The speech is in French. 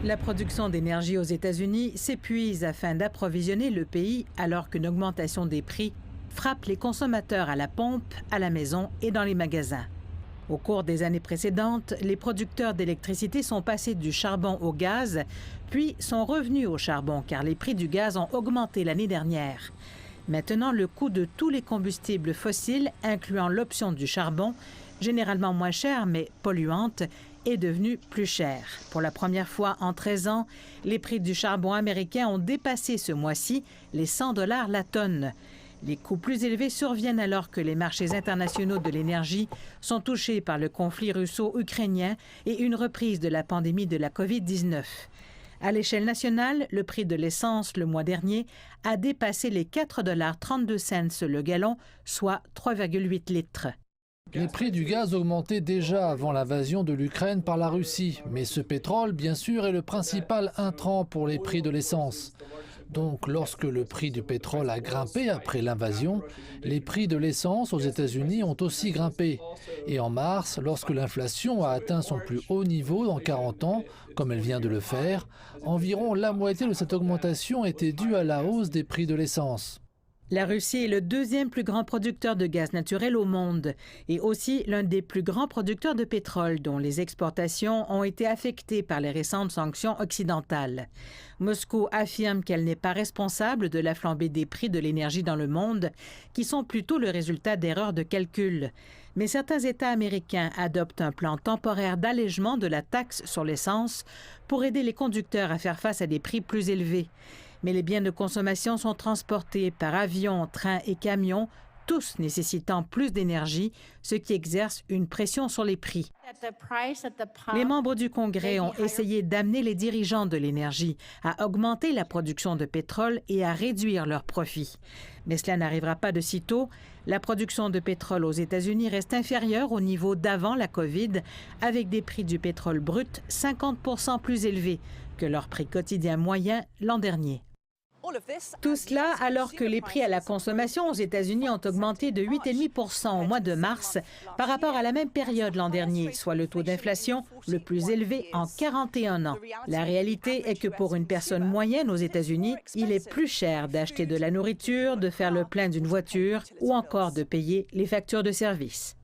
La production d'énergie aux États-Unis s'épuise afin d'approvisionner le pays alors qu'une augmentation des prix frappe les consommateurs à la pompe, à la maison et dans les magasins. Au cours des années précédentes, les producteurs d'électricité sont passés du charbon au gaz, puis sont revenus au charbon car les prix du gaz ont augmenté l'année dernière. Maintenant, le coût de tous les combustibles fossiles, incluant l'option du charbon, généralement moins chère mais polluante, est devenu plus cher. Pour la première fois en 13 ans, les prix du charbon américain ont dépassé ce mois-ci les 100 $ la tonne. Les coûts plus élevés surviennent alors que les marchés internationaux de l'énergie sont touchés par le conflit russo-ukrainien et une reprise de la pandémie de la COVID-19. À l'échelle nationale, le prix de l'essence le mois dernier a dépassé les 4,32 $ le gallon, soit 3,8 litres. Les prix du gaz augmentaient déjà avant l'invasion de l'Ukraine par la Russie, mais ce pétrole, bien sûr, est le principal intrant pour les prix de l'essence. Donc, lorsque le prix du pétrole a grimpé après l'invasion, les prix de l'essence aux États-Unis ont aussi grimpé. Et en mars, lorsque l'inflation a atteint son plus haut niveau dans 40 ans, comme elle vient de le faire, environ la moitié de cette augmentation était due à la hausse des prix de l'essence. La Russie est le deuxième plus grand producteur de gaz naturel au monde et aussi l'un des plus grands producteurs de pétrole dont les exportations ont été affectées par les récentes sanctions occidentales. Moscou affirme qu'elle n'est pas responsable de la flambée des prix de l'énergie dans le monde, qui sont plutôt le résultat d'erreurs de calcul. Mais certains États américains adoptent un plan temporaire d'allègement de la taxe sur l'essence pour aider les conducteurs à faire face à des prix plus élevés. Mais les biens de consommation sont transportés par avion, train et camion, tous nécessitant plus d'énergie, ce qui exerce une pression sur les prix. Les membres du Congrès ont essayé d'amener les dirigeants de l'énergie à augmenter la production de pétrole et à réduire leurs profits. Mais cela n'arrivera pas de sitôt. La production de pétrole aux États-Unis reste inférieure au niveau d'avant la COVID, avec des prix du pétrole brut 50 % plus élevés que leur prix quotidien moyen l'an dernier. Tout cela alors que les prix à la consommation aux États-Unis ont augmenté de 8,5 % au mois de mars par rapport à la même période l'an dernier, soit le taux d'inflation le plus élevé en 41 ans. La réalité est que pour une personne moyenne aux États-Unis, il est plus cher d'acheter de la nourriture, de faire le plein d'une voiture ou encore de payer les factures de services.